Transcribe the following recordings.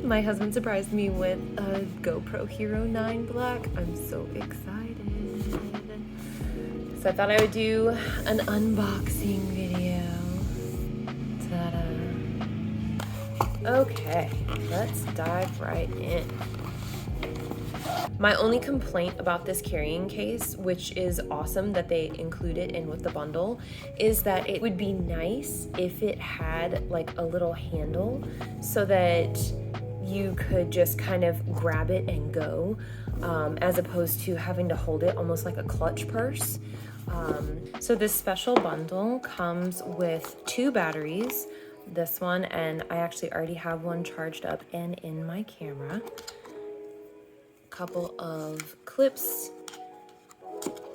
My husband surprised me with a GoPro Hero 9 Black. I'm so excited. So I thought I would do an unboxing video. Ta-da. Okay, let's dive right in. My only complaint about this carrying case, which is awesome that they include it in with the bundle, is that it would be nice if it had like a little handle so that you could just kind of grab it and go, as opposed to having to hold it almost like a clutch purse. So this special bundle comes with 2 batteries, this one, and I actually already have one charged up and in my camera. Couple of clips.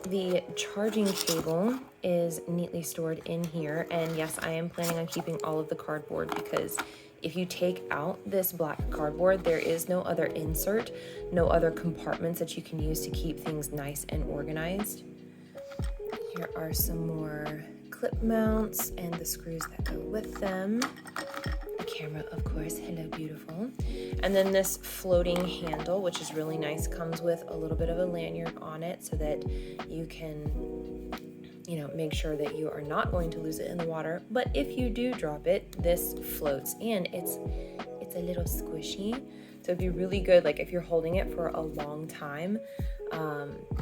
The charging cable is neatly stored in here, and yes, I am planning on keeping all of the cardboard because if you take out this black cardboard, there is no other insert, no other compartments that you can use to keep things nice and organized. Here are some more clip mounts and the screws that go with them. Camera, of course, hello beautiful. And then this floating handle, which is really nice, comes with a little bit of a lanyard on it so that you can, you know, make sure that you are not going to lose it in the water. But if you do drop it, this floats, and it's a little squishy. So it'd be really good, like if you're holding it for a long time,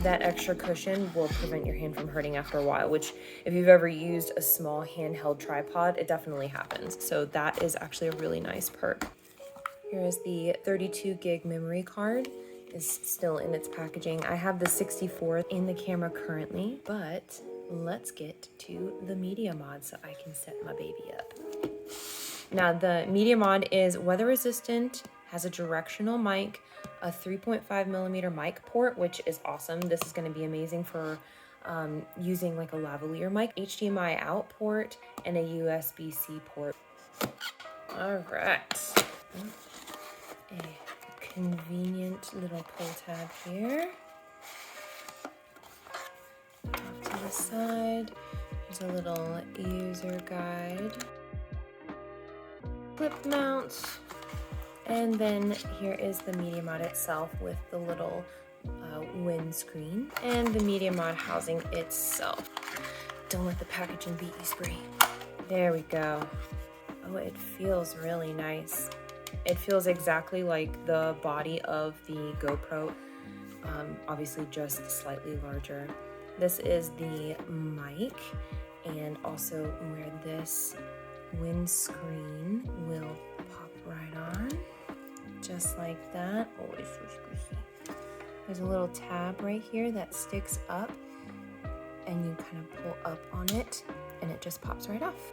that extra cushion will prevent your hand from hurting after a while, which if you've ever used a small handheld tripod, it definitely happens. So that is actually a really nice perk. Here is the 32 gig memory card. Is still in its packaging. I have the 64 in the camera currently, but let's get to the media mod so I can set my baby up. Now the media mod is weather resistant, has a directional mic, a 3.5 millimeter mic port, which is awesome. This is going to be amazing for using like a lavalier mic, HDMI out port, and a USB-C port. All right. A convenient little pull tab here. Off to the side, there's a little user guide. Clip mount. And then here is the media mod itself with the little windscreen and the media mod housing itself. Don't let the packaging beat you, Spree. There we go. Oh, it feels really nice. It feels exactly like the body of the GoPro, obviously just slightly larger. This is the mic, and also where this windscreen will pop right on. Just like that. Oh, it's so squishy. There's a little tab right here that sticks up, and you kind of pull up on it, and it just pops right off.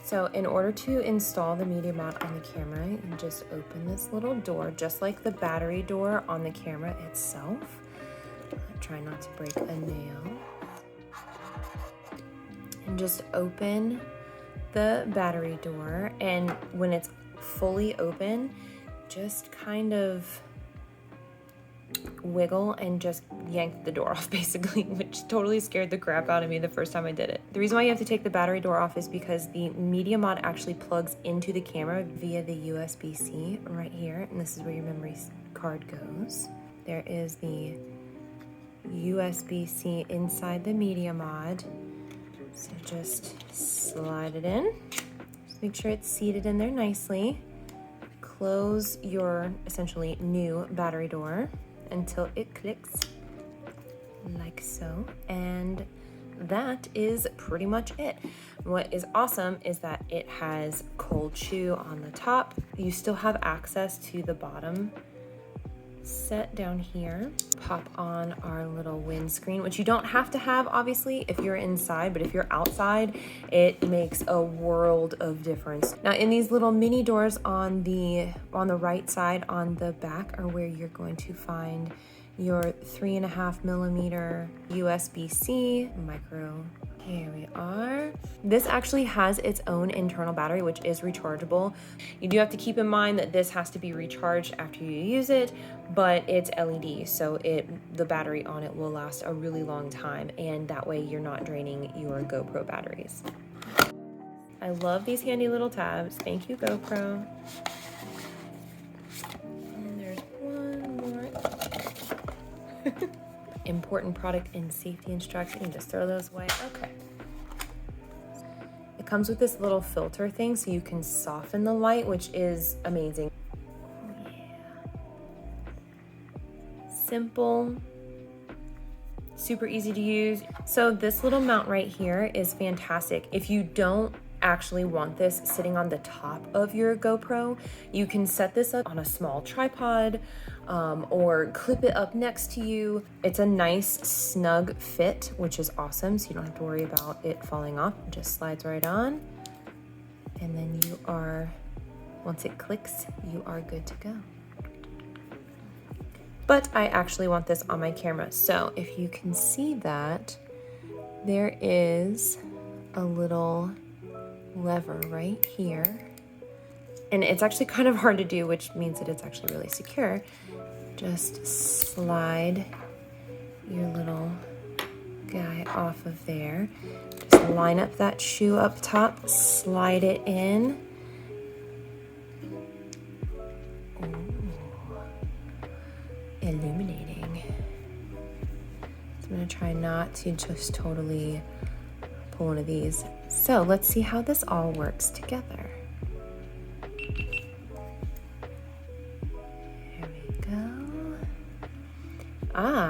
So in order to install the media mod on the camera, you just open this little door, just like the battery door on the camera itself. Try not to break a nail. And just open the battery door, and when it's fully open, just kind of wiggle and just yank the door off, basically, which totally scared the crap out of me the first time I did it. The reason why you have to take the battery door off is because the media mod actually plugs into the camera via the USB-C right here, and this is where your memory card goes. There is the USB-C inside the media mod, so just slide it in. Just make sure it's seated in there nicely. Close your essentially new battery door until it clicks, like so, and that is pretty much it. What is awesome is that it has cold shoe on the top. You still have access to the bottom set down here. Pop on our little windscreen, which you don't have to have obviously if you're inside, but if you're outside, it makes a world of difference. Now in these little mini doors on the right side on the back are where you're going to find your 3.5 millimeter USB-C micro. Here we are. This actually has its own internal battery, which is rechargeable. You do have to keep in mind that this has to be recharged after you use it, but it's LED, so the battery on it will last a really long time, and that way you're not draining your GoPro batteries. I love these handy little tabs. Thank you, GoPro. important product and safety instruction. You just throw those away. Okay. It comes with this little filter thing so you can soften the light, which is amazing. Yeah. Simple, super easy to use. So this little mount right here is fantastic. If you don't actually want this sitting on the top of your GoPro, you can set this up on a small tripod or clip it up next to you. It's a nice snug fit, which is awesome, so you don't have to worry about it falling off. It just slides right on, and then you are, once it clicks, you are good to go. But I actually want this on my camera, so if you can see that, there is a little lever right here, and it's actually kind of hard to do, which means that it's actually really secure. Just slide your little guy off of there, just line up that shoe up top, slide it in. Ooh. Illuminating. So I'm gonna try not to just totally pull one of these. So let's see how this all works together. There we go.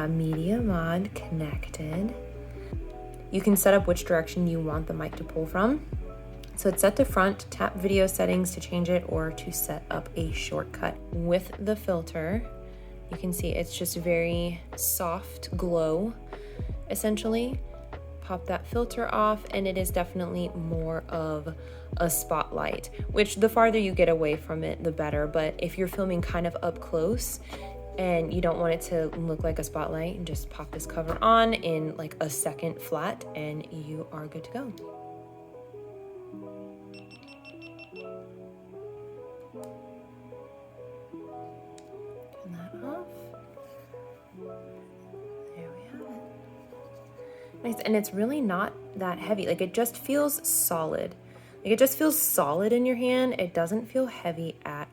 Media mod connected. You can set up which direction you want the mic to pull from. So it's set to front, tap video settings to change it or to set up a shortcut. With the filter, you can see it's just very soft glow, essentially. Pop that filter off, and it is definitely more of a spotlight, which the farther you get away from it, the better. But if you're filming kind of up close and you don't want it to look like a spotlight, just pop this cover on in like a second flat and you are good to go. Turn that off. There we have it. Nice, and it's really not that heavy. Like, it just feels solid. Like, it just feels solid in your hand. It doesn't feel heavy at